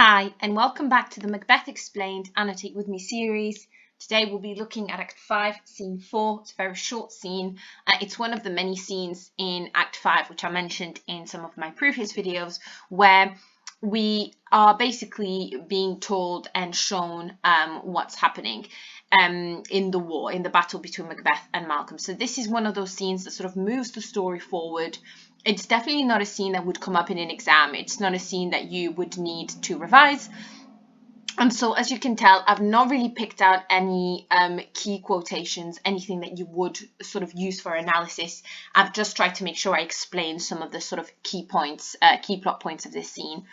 Hi, and welcome back to the Macbeth Explained Annotate With Me series. Today we'll be looking at Act 5, Scene 4. It's a very short scene. It's one of the many scenes in Act 5, which I mentioned in some of my previous videos, where we are basically being told and shown what's happening in the war, in the battle between Macbeth and Malcolm. So this is one of those scenes that sort of moves the story forward. It's definitely not a scene that would come up in an exam. It's not a scene that you would need to revise. And so, as you can tell, I've not really picked out any key quotations, anything that you would sort of use for analysis. I've just tried to make sure I explain some of the sort of key points, key plot points of this scene.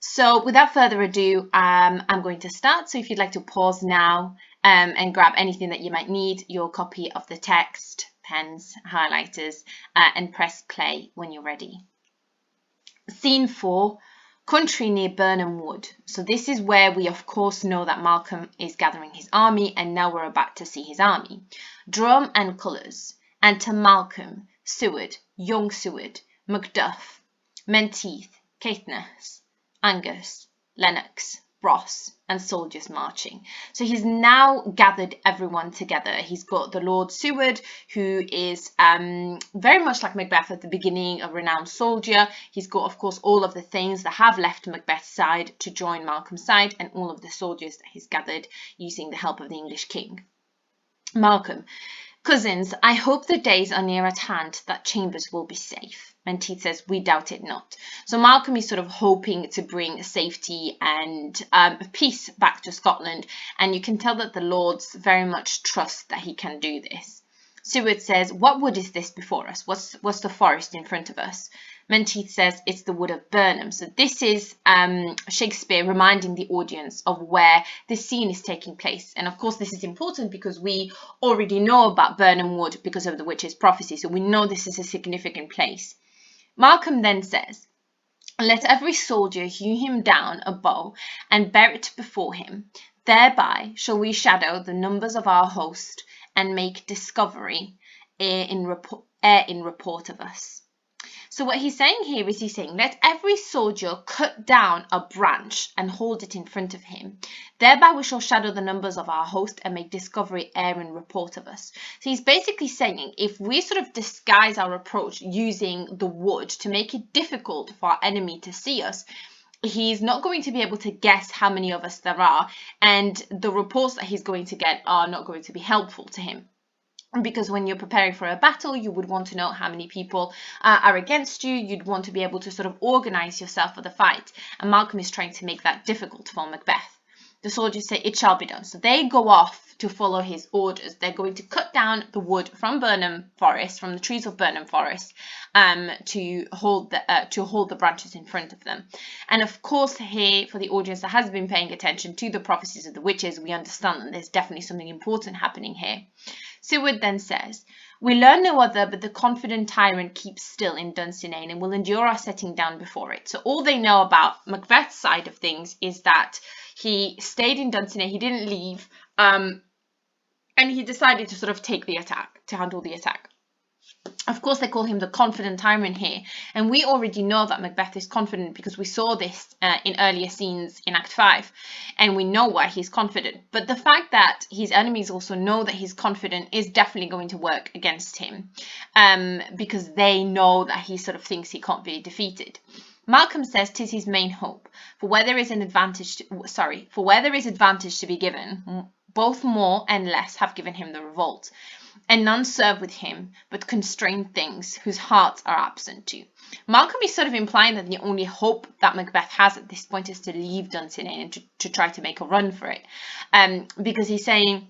So without further ado, I'm going to start. So if you'd like to pause now and grab anything that you might need, your copy of the text, pens, highlighters, and press play when you're ready. Scene 4, country near Burnham Wood. So this is where we of course know that Malcolm is gathering his army, and now we're about to see his army. Drum and colours. Enter Malcolm, Seward, young Seward, Macduff, Menteith, Caithness, Angus, Lennox, Ross, and soldiers marching. So he's now gathered everyone together. He's got the Lord Seward, who is very much like Macbeth at the beginning, a renowned soldier. He's got, of course, all of the things that have left Macbeth's side to join Malcolm's side, and all of the soldiers that he's gathered using the help of the English king. Malcolm: cousins, I hope the days are near at hand that Chambers will be safe. Menteith says, we doubt it not. So Malcolm is sort of hoping to bring safety and peace back to Scotland, and you can tell that the lords very much trust that he can do this. Seward says, what wood is this before us? What's the forest in front of us? Menteith says, it's the wood of Burnham. So this is Shakespeare reminding the audience of where this scene is taking place. And of course, this is important because we already know about Burnham Wood because of the witch's prophecy. So we know this is a significant place. Malcolm then says, let every soldier hew him down a bow and bear it before him. Thereby shall we shadow the numbers of our host and make discovery in report of us. So what he's saying here is he's saying, let every soldier cut down a branch and hold it in front of him. Thereby we shall shadow the numbers of our host and make discovery ere in report of us. So he's basically saying, if we sort of disguise our approach using the wood to make it difficult for our enemy to see us, he's not going to be able to guess how many of us there are, and the reports that he's going to get are not going to be helpful to him. Because when you're preparing for a battle, you would want to know how many people are against you. You'd want to be able to sort of organize yourself for the fight. And Malcolm is trying to make that difficult for Macbeth. The soldiers say, it shall be done. So they go off to follow his orders. They're going to cut down the wood from Burnham Forest, from the trees of Burnham Forest, to hold the branches in front of them. And of course, here, for the audience that has been paying attention to the prophecies of the witches, we understand that there's definitely something important happening here. Seward then says, we learn no other, but the confident tyrant keeps still in Dunsinane and will endure our setting down before it. So all they know about Macbeth's side of things is that he stayed in Dunsinane, he didn't leave, and he decided to sort of take the attack, to handle the attack. Of course, they call him the confident tyrant here, and we already know that Macbeth is confident because we saw this in earlier scenes in Act 5, and we know why he's confident. But the fact that his enemies also know that he's confident is definitely going to work against him, because they know that he sort of thinks he can't be defeated. Malcolm says 'tis his main hope, for where there is advantage to be given, both more and less have given him the revolt. And none serve with him, but constrained things whose hearts are absent too. Malcolm is sort of implying that the only hope that Macbeth has at this point is to leave Dunsinane and to try to make a run for it. Because he's saying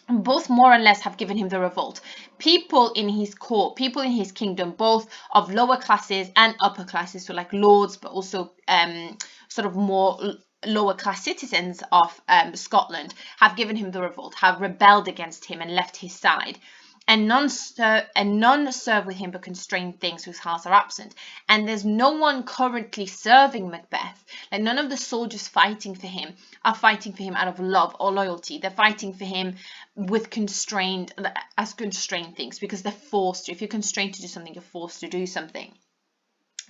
both more and less have given him the revolt. People in his court, people in his kingdom, both of lower classes and upper classes, so like lords, but also sort of more lower class citizens of Scotland, have given him the revolt, have rebelled against him and left his side. And none serve with him but constrained things whose hearts are absent. And there's no one currently serving Macbeth. Like, none of the soldiers fighting for him are fighting for him out of love or loyalty. They're fighting for him with constrained things, because they're forced to. If you're constrained to do something, you're forced to do something.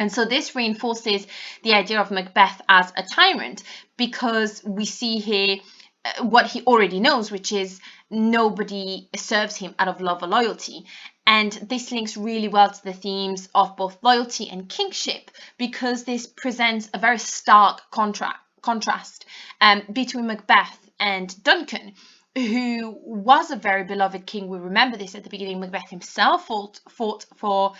And so this reinforces the idea of Macbeth as a tyrant, because we see here what he already knows, which is nobody serves him out of love or loyalty. And this links really well to the themes of both loyalty and kingship, because this presents a very stark contrast between Macbeth and Duncan, who was a very beloved king. We remember this at the beginning. Macbeth himself fought for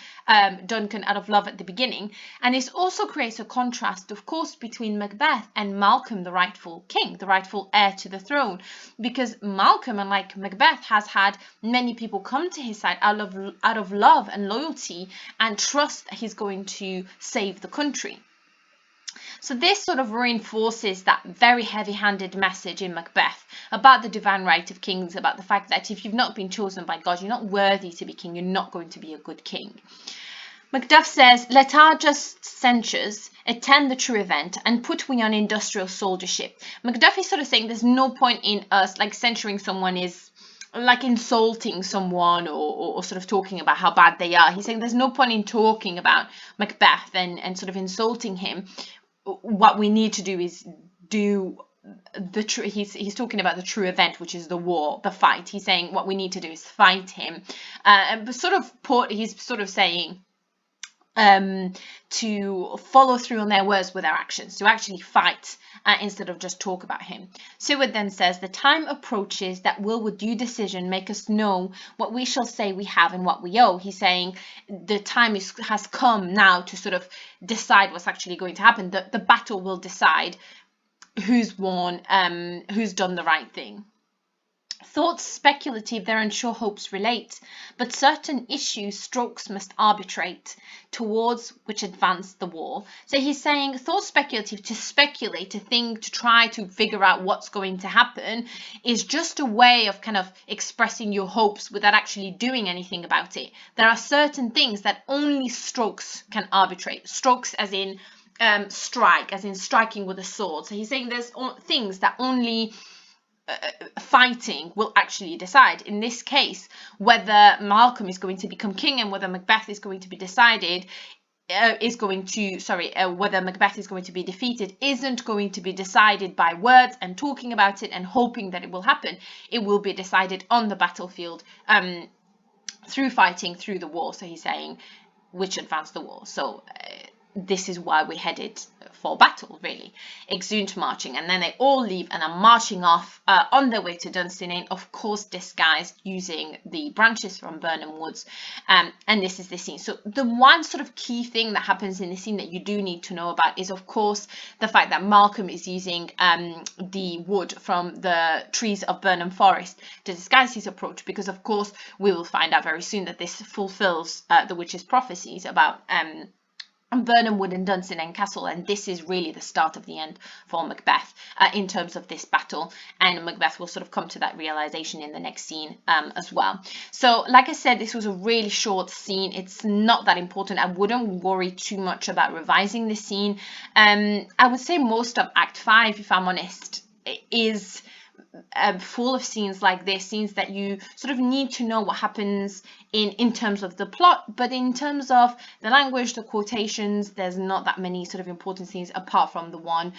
Duncan out of love at the beginning. And this also creates a contrast, of course, between Macbeth and Malcolm, the rightful king, the rightful heir to the throne. Because Malcolm, unlike Macbeth, has had many people come to his side out of love and loyalty and trust that he's going to save the country. So this sort of reinforces that very heavy-handed message in Macbeth about the divine right of kings, about the fact that if you've not been chosen by God, you're not worthy to be king, you're not going to be a good king. Macduff says, "Let our just censures attend the true event and put we on industrial soldiership." Macduff is sort of saying there's no point in us, like, censuring someone is like insulting someone or sort of talking about how bad they are. He's saying there's no point in talking about Macbeth and sort of insulting him. What we need to do is do the true. He's talking about the true event, which is the war, the fight. He's saying what we need to do is fight him, and he's sort of saying to follow through on their words with their actions, to actually fight instead of just talk about him. Seward then says, "The time approaches that will with due decision make us know what we shall say we have and what we owe." He's saying the time has come now to sort of decide what's actually going to happen. The battle will decide who's won, who's done the right thing. Thoughts speculative their unsure hopes relate, but certain issues strokes must arbitrate, towards which advance the war. So he's saying thoughts speculative, to speculate, to think, to try to figure out what's going to happen, is just a way of kind of expressing your hopes without actually doing anything about it. There are certain things that only strokes can arbitrate. Strokes as in strike, as in striking with a sword. So he's saying there's things that only fighting will actually decide. In this case, whether Malcolm is going to become king and whether Macbeth is going to be decided whether Macbeth is going to be defeated isn't going to be decided by words and talking about it and hoping that it will happen. It will be decided on the battlefield through fighting, through the war. So he's saying which advanced the war. So this is why we're headed for battle, really. Exeunt marching, and then they all leave and are marching off on their way to Dunsinane, of course disguised using the branches from Burnham Woods, and this is the scene. So the one sort of key thing that happens in the scene that you do need to know about is, of course, the fact that Malcolm is using the wood from the trees of Burnham Forest to disguise his approach, because of course we will find out very soon that this fulfills the witch's prophecies about Burnham Wood and Dunsinane Castle, and this is really the start of the end for Macbeth in terms of this battle, and Macbeth will sort of come to that realization in the next scene as well. So like I said, this was a really short scene. It's not that important. I wouldn't worry too much about revising this scene. I would say most of Act 5, if I'm honest, is full of scenes like this, scenes that you sort of need to know what happens in terms of the plot, but in terms of the language, the quotations, there's not that many sort of important scenes apart from the one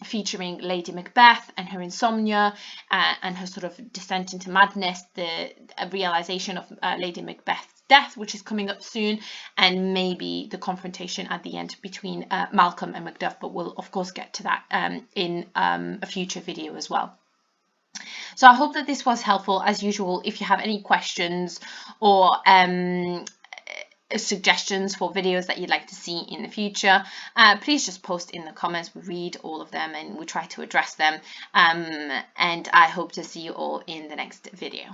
featuring Lady Macbeth and her insomnia and her sort of descent into madness, the realization of Lady Macbeth's death, which is coming up soon, and maybe the confrontation at the end between Malcolm and Macduff, but we'll of course get to that in a future video as well. So I hope that this was helpful. As usual, if you have any questions or suggestions for videos that you'd like to see in the future, please just post in the comments. We read all of them and we try to address them, and I hope to see you all in the next video.